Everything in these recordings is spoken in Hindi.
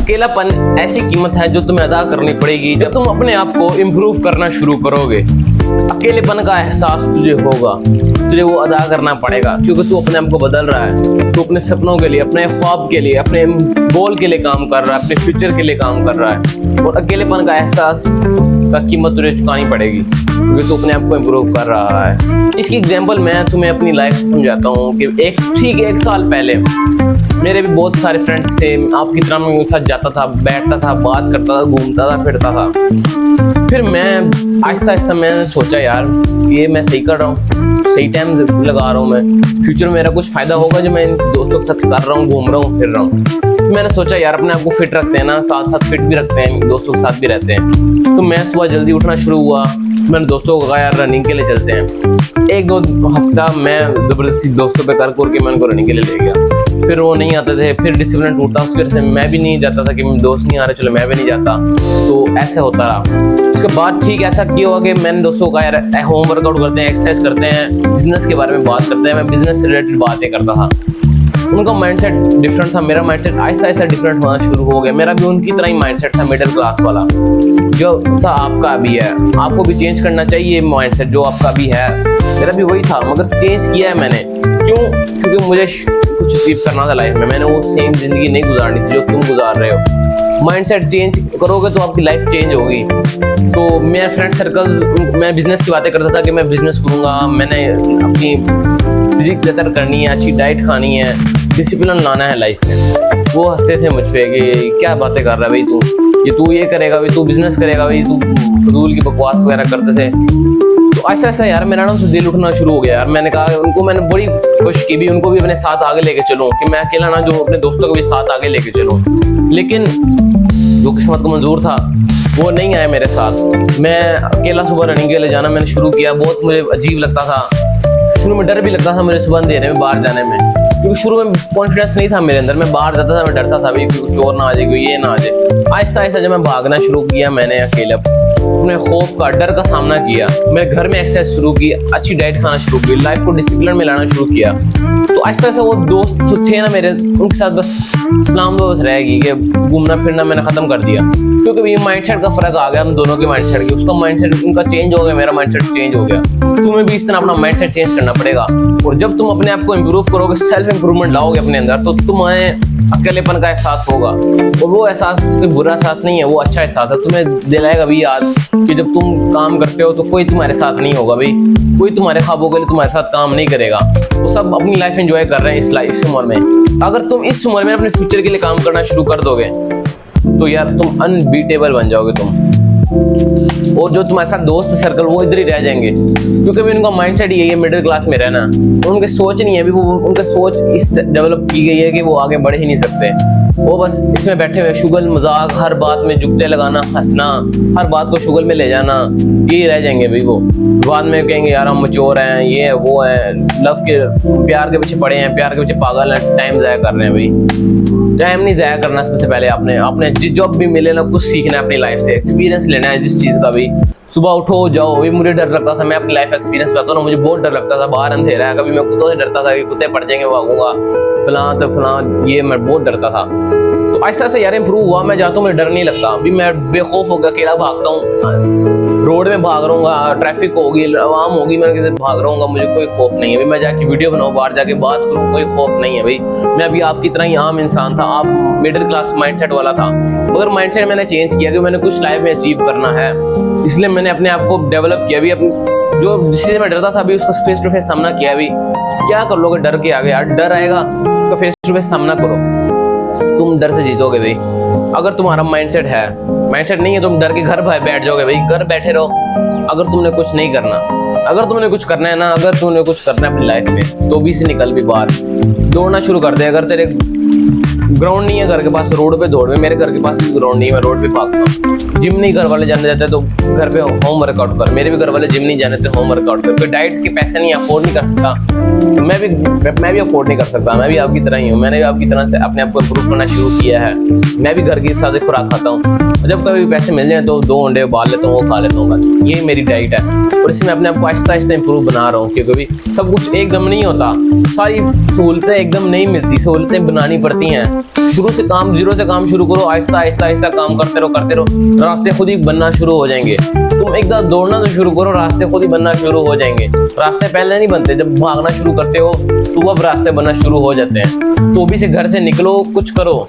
अकेलापन ऐसी कीमत है जो तुम्हें अदा करनी पड़ेगी जब तुम अपने आप को इम्प्रूव करना शुरू करोगे। अकेलेपन का एहसास तुझे होगा, तुझे वो अदा करना पड़ेगा क्योंकि तू अपने आप को बदल रहा है। तू अपने सपनों के लिए, अपने ख्वाब के लिए, अपने गोल के लिए काम कर रहा है, अपने फ्यूचर के लिए काम कर रहा है। और अकेलेपन का एहसास का कीमत तुझे चुकानी पड़ेगी क्योंकि तू अपने आप को इम्प्रूव कर रहा है। इसकी एग्जाम्पल मैं तुम्हें अपनी लाइफ से समझाता हूँ कि एक साल पहले मेरे भी बहुत सारे फ्रेंड्स थे। आपकी तरह मैं उनके साथ जाता था, बैठता था, बात करता था, घूमता था, फिरता था। फिर मैं आहिस्ता आहिस्ता मैंने सोचा यार ये मैं सही कर रहा हूँ, सही टाइम लगा रहा हूँ, मैं फ्यूचर में मेरा कुछ फायदा होगा जो मैं इन दोस्तों के साथ कर रहा हूँ, घूम रहा हूँ, फिर रहा हूँ। मैंने सोचा यार अपने आप को फिट रखते हैं ना, साथ साथ फिट भी रखते हैं, दोस्तों के साथ भी रहते हैं। तो मैं सुबह जल्दी उठना शुरू हुआ। मैंने दोस्तों को कहा यार रनिंग के लिए चलते हैं। एक दो हफ्ता मैं जबरदस्ती दोस्तों पे कर के मैं उनको रनिंग के लिए ले गया। फिर वो नहीं आते थे, फिर डिसिप्लिन टूटा, उसकी वजह से मैं भी नहीं जाता था कि दोस्त नहीं आ रहे चलो मैं भी नहीं जाता। तो ऐसे होता रहा। उसके बाद ठीक ऐसा किया हुआ कि मैंने दोस्तों का यार होम वर्कआउट करते हैं, एक्सरसाइज करते हैं, बिजनेस के बारे में बात करते हैं। मैं बिजनेस से रिलेटेड बातें करता था। उनका माइंडसेट डिफरेंट था, मेरा माइंडसेट आहिस्ता आहिस्ता डिफरेंट होना शुरू हो गया। मेरा भी उनकी तरह ही माइंडसेट था, मिडिल क्लास वाला, जो सा आपका अभी है। आपको भी चेंज करना चाहिए माइंडसेट जो आपका भी है। मेरा भी वही था मगर चेंज किया है मैंने। क्यों? क्योंकि मुझे कुछ अचीव करना था लाइफ में। मैंने वो सेम जिंदगी नहीं गुजारनी थी जो तुम गुजार रहे हो। माइंडसेट चेंज करोगे तो आपकी लाइफ चेंज होगी। तो मेरे फ्रेंड सर्कल्स, मैं बिजनेस की बातें करता था कि मैं बिजनेस करूंगा, मैंने अपनी फिजिक बेहतर करनी है, अच्छी डाइट खानी है, डिसिप्लिन लाना है लाइफ में। वो हंसते थे मुझ पे कि क्या बातें कर रहा है भाई तू ये करेगा भाई, तू बिजनेस करेगा भाई, तू फजूल की बकवास वगैरह करते थे। तो ऐसा ऐसा यार मेरा ना दिल उठना शुरू हो गया यार। मैंने कहा उनको, मैंने बड़ी कोशिश की भी उनको भी अपने साथ आगे लेके चलूं कि मैं अकेला ना जो अपने दोस्तों को भी साथ आगे लेके चलूं। लेकिन जो किस्मत को मंजूर था वो नहीं आया मेरे साथ। मैं अकेला सुबह रनिंग के लिए जाना मैंने शुरू किया। बहुत मुझे अजीब लगता था, शुरू में डर भी लगता था मुझे सुबह अंधेरे में बाहर जाने में, क्योंकि शुरू में कॉन्फिडेंस नहीं था मेरे अंदर। मैं बाहर जाता था, मैं डरता था भाई कोई चोर ना आ जाए, कोई ये ना आ जाए। आहिस्ता आहिस्ता जब मैं भागना शुरू किया, मैंने अकेला अपने खौफ का, डर का सामना किया। मैं घर में एक्सरसाइज शुरू की, अच्छी डाइट खाना शुरू की, लाइफ को डिसिप्लिन में लाना शुरू किया। तो आहिस्ता आहिस्ता वो दोस्त थे ना मेरे, उनके साथ बस सलाम बस रहेगी कि घूमना फिरना मैंने खत्म कर दिया, क्योंकि ये माइंडसेट का फर्क आ गया हम दोनों के माइंडसेट के। उसका माइंडसेट उनका चेंज हो गया, मेरा माइंडसेट चेंज हो गया। तुम्हें भी इस तरह अपना माइंडसेट चेंज करना पड़ेगा। और जब तुम अपने आप को इम्प्रूव करोगे, सेल्फ इम्प्रूवमेंट लाओगे अपने अंदर, तो तुम्हें अकेलेपन का एहसास होगा। और वो एहसास कोई बुरा एहसास नहीं है, वो अच्छा एहसास है। तुम्हें दिलाएगा भी याद कि जब तुम काम करते हो तो कोई तुम्हारे साथ नहीं होगा भाई, कोई तुम्हारे ख्वाबों के लिए तुम्हारे साथ काम नहीं करेगा। वो सब अपनी लाइफ एंजॉय कर रहे हैं इस उम्र में। अगर तुम इस उम्र में अपने फ्यूचर के लिए काम करना शुरू कर दोगे तो यार तुम अनबीटेबल बन जाओगे तुम। और जो तुम्हारे साथ दोस्त सर्कल वो इधर ही रह जाएंगे, क्योंकि भी उनका माइंडसेट यही है मिडिल क्लास में रहना। उनकी सोच नहीं है अभी, वो उनकी सोच इस डेवलप की गई है कि वो आगे बढ़ ही नहीं सकते। वो बस इसमें बैठे हुए शुगल मजाक, हर बात में जुगते लगाना, हंसना, हर बात को शुगल में ले जाना, यही रह जाएंगे भाई। वो बाद में कहेंगे यार हम मचोर हैं, ये है वो है, लव के प्यार के पीछे पड़े हैं, प्यार के पीछे पागल हैं, टाइम ज़ाया कर रहे हैं भाई। टाइम नहीं ज़ाया करना, सबसे पहले आपने जॉब भी मिले ना, कुछ सीखना है अपनी लाइफ से, एक्सपीरियंस लेना है जिस चीज़ का भी। सुबह उठो जाओ। ये मुझे डर लगता था, मैं अपनी लाइफ एक्सपीरियंस बताता हूँ ना, मुझे बहुत डर लगता था। बाहर अंधेरा है, कभी मैं कुत्तों से डरता था कि कुत्ते पड़ जाएंगे, भागूंगा फलां तो फलां, ये मैं बहुत डरता था। तो ऐसा ऐसा यार इंप्रूव हुआ, मैं जाता हूँ मुझे डर नहीं लगता। अभी मैं बेखौफ होकर अकेला भागता हूँ, रोड में भाग रहा हूँ, ट्रैफिक होगी, आवाम होगी, मैं किसी भाग रहा हूँ, मुझे कोई खौफ नहीं है। अभी मैं जाके वीडियो बनाऊँ, बाहर जाके बात करूँ, कोई खौफ नहीं है भाई। मैं अभी आपकी तरह ही आम इंसान था, आप मिडिल क्लास माइंडसेट वाला था, मगर माइंडसेट मैंने चेंज किया कि मैंने कुछ लाइफ में अचीव करना है, इसलिए मैंने अपने आप को डेवलप किया। अभी अपनी जो जिससे मैं डरता था अभी उसका फेस टू फेस सामना किया। अभी क्या कर लोगे डर के आगे यार, डर आएगा उसका फेस टू फेस सामना करो, तुम डर से जीतोगे भाई। अगर तुम्हारा माइंडसेट है, माइंडसेट नहीं है तुम डर के घर बैठ जाओगे भाई, घर बैठे रहो। अगर तुमने कुछ नहीं करना, अगर तुमने कुछ करना है ना, अगर तुमने कुछ करना है अपनी लाइफ में तो भी से निकल भी बाहर, दौड़ना शुरू कर दे। अगर तेरे ग्राउंड नहीं है घर के पास, रोड पे दौड़। मेरे घर के पास भी ग्राउंड नहीं है, मैं रोड पे भागता हूँ। जिम नहीं घर वाले जाने देते तो घर पे होम वर्कआउट कर। मेरे भी घर वाले जिम नहीं जाने देते, होम वर्कआउट कर। कोई डाइट के पैसे नहीं अफोर्ड नहीं कर सकता, मैं भी अफोर्ड नहीं कर सकता। मैं भी आपकी तरह ही हूँ, मैंने भी आपकी तरह से अपने आप को इम्प्रूव करना शुरू किया है। मैं भी घर की साथ खुराक खाता हूँ, जब कभी पैसे मिल जाए तो 2 अंडे उबाल लेता हूँ, वो खा लेता हूँ, बस यही मेरी डाइट है। और इसमें अपने आप को आहिस्ता आहिस्ता इम्प्रूव बना रहा हूँ, क्योंकि सब कुछ एकदम नहीं होता, सारी सहूलतें एकदम नहीं मिलती, सहूलतें बनानी पड़ती हैं। शुरू से काम, जीरो से काम शुरू करो, आहिस्ता आहिस्ता आहिस्ता काम करते रहो, रास्ते खुद ही बनना शुरू हो जाएंगे। तुम एक बार दौड़ना तो शुरू करो, रास्ते खुद ही बनना शुरू हो जाएंगे। रास्ते पहले नहीं बनते, जब भागना शुरू करते हो तो अब रास्ते बनना शुरू हो जाते हैं। तो अभी से घर से निकलो, कुछ करो।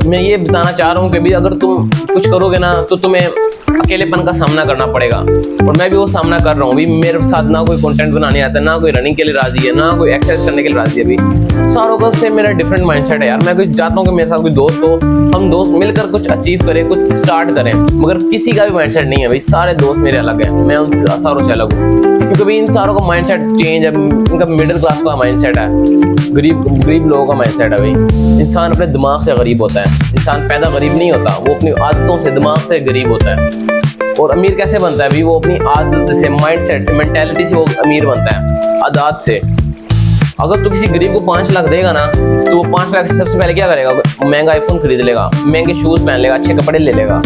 मैं ये बताना चाह रहा हूँ कि भी अगर तुम कुछ करोगे ना तो तुम्हें अकेलेपन का सामना करना पड़ेगा, और मैं भी वो सामना कर रहा हूँ। अभी मेरे साथ ना कोई कंटेंट बनाने आता है, ना कोई रनिंग के लिए राजी है, ना कोई एक्सरसाइज करने के लिए राजी है। अभी सारों का से मेरा डिफरेंट माइंडसेट है यार। मैं कुछ चाहता हूँ कि मेरे साथ कोई दोस्त हो, हम दोस्त मिलकर कुछ अचीव करें, कुछ स्टार्ट करें, मगर किसी का भी माइंडसेट नहीं है भाई। सारे दोस्त मेरे अलग हैं, मैं उन सारों से अलग हूँ, क्योंकि भाई इन सारों का माइंडसेट चेंज है। इनका मिडिल क्लास का माइंडसेट है, गरीब लोगों का माइंडसेट है भाई। इंसान अपने दिमाग से गरीब होता है, इंसान पैदा गरीब नहीं होता, वो अपनी आदतों से, दिमाग से गरीब होता है। और अमीर कैसे बनता है भाई? वो अपनी आदत से, माइंडसेट से, मेंटालिटी से वो अमीर बनता है, आदत से। अगर तू किसी गरीब को 5 लाख देगा ना, तो वो 5 लाख से सबसे पहले क्या करेगा? महंगा आईफोन खरीद लेगा, महंगे शूज पहन लेगा, अच्छे कपड़े ले लेगा।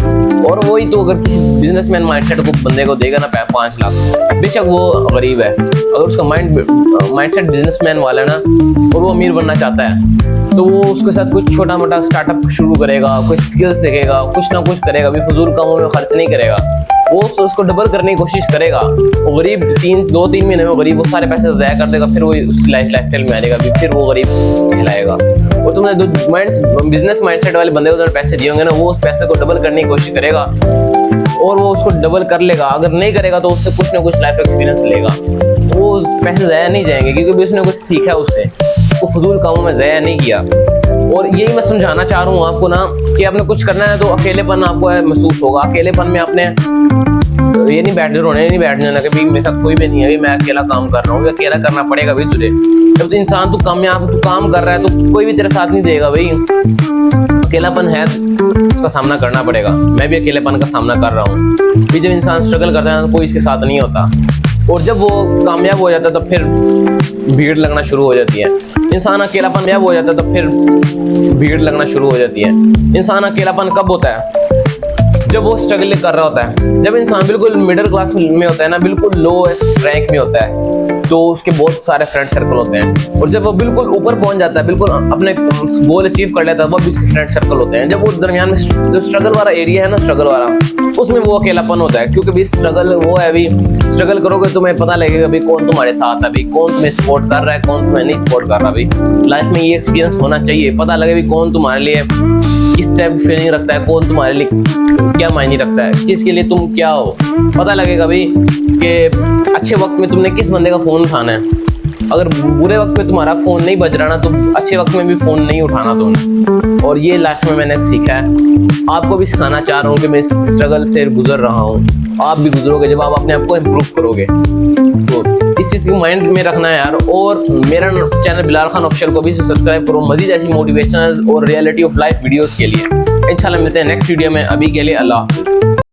और वही तो अगर किसी बिजनेसमैन माइंडसेट को बंदे को देगा ना 5 लाख, बेशक वो गरीब है, अगर उसका माइंडसेट बिजनेसमैन वाला है ना और वो अमीर बनना चाहता है, तो वो उसके साथ कुछ छोटा मोटा स्टार्टअप शुरू करेगा, कुछ स्किल सीखेगा, कुछ ना कुछ करेगा, भी फजूल कामों में खर्च नहीं करेगा। वो उसको डबल करने की कोशिश करेगा। वो गरीब 2-3 महीने में गरीब वो सारे पैसे ज़ाया कर देगा, फिर वो उस लाइफस्टाइल में आ जाएगा, फिर वो गरीब कहलाएगा। और तुमने बिजनेस माइंडसेट वाले बंदे को जो पैसे दिए होंगे ना, वो उस पैसे को डबल करने की कोशिश करेगा और वो उसको डबल कर लेगा। अगर नहीं करेगा तो उससे कुछ ना कुछ लाइफ एक्सपीरियंस लेगा, वो पैसे ज़ाया नहीं जाएंगे, क्योंकि उसने कुछ सीखा उससे, वो फजूल कामों में ज़ाया नहीं किया। और यही मैं समझाना चाह रहा हूँ आपको ना, कि आपने कुछ करना है तो अकेलेपन आपको महसूस होगा। अकेलेपन में आपने ये नहीं बैठ जाना कि भाई मेरे साथ कोई भी नहीं है, मैं अकेला काम कर रहा हूँ, अकेला करना पड़ेगा भाई तुझे। जब तो इंसान तू कामयाब, तू काम कर रहा है तो कोई भी तेरे साथ नहीं देगा भाई। अकेलापन है, उसका सामना करना पड़ेगा। मैं भी अकेलेपन का सामना कर रहा हूँ। जब इंसान स्ट्रगल करता है तो कोई इसके साथ नहीं होता, और जब वो कामयाब हो जाता है तो फिर भीड़ लगना शुरू हो जाती है। इंसान अकेलापन कामयाब हो जाता है तो फिर भीड़ लगना शुरू हो जाती है। इंसान अकेलापन कब होता है? जब वो स्ट्रगल कर रहा होता है। जब इंसान बिल्कुल मिडिल क्लास में होता है ना, बिल्कुल लोएस्ट रैंक में होता है, तो उसके बहुत सारे फ्रेंड सर्कल होते हैं। और जब वो बिल्कुल ऊपर पहुंच जाता है, बिल्कुल अपने गोल अचीव कर लेता है, वो भी उसके फ्रेंड सर्कल होते हैं। जब वो दरमियान में जो स्ट्रगल वाला एरिया है ना, स्ट्रगल वाला, उसमें वो अकेलापन होता है। क्योंकि भी स्ट्रगल वो है, अभी स्ट्रगल करोगे तुम्हें पता लगेगा भाई कौन तुम्हारे साथ है, भाई कौन तुम्हें सपोर्ट कर रहा है, कौन तुम्हें नहीं सपोर्ट कर रहा। भाई लाइफ में ये एक्सपीरियंस होना चाहिए, पता लगे भाई कौन तुम्हारे लिए किस टाइप की फीलिंग रखता है, कौन तुम्हारे लिए क्या मायने रखता है, किसके लिए तुम क्या हो। पता लगेगा भाई कि अच्छे वक्त में तुमने किस बंदे का फोन उठाना है। अगर बुरे वक्त में तुम्हारा फोन नहीं बज रहा ना, तो अच्छे वक्त में भी फोन नहीं उठाना तुमने। और ये लाइफ में मैंने सीखा है, आपको भी सिखाना चाह रहा हूँ कि मैं इस स्ट्रगल से गुजर रहा हूँ। आप भी गुजरोगे जब आप अपने आप को इम्प्रूव करोगे। तो इस चीज़ को माइंड में रखना है यार। और मेरा चैनल बिलाल खान ऑफिशियल को भी सब्सक्राइब करो मजीद ऐसी मोटिवेशनल और रियलिटी ऑफ लाइफ वीडियोस के लिए। इंशाल्लाह मिलते हैं नेक्स्ट वीडियो में। अभी के लिए अल्लाह हाफिज़।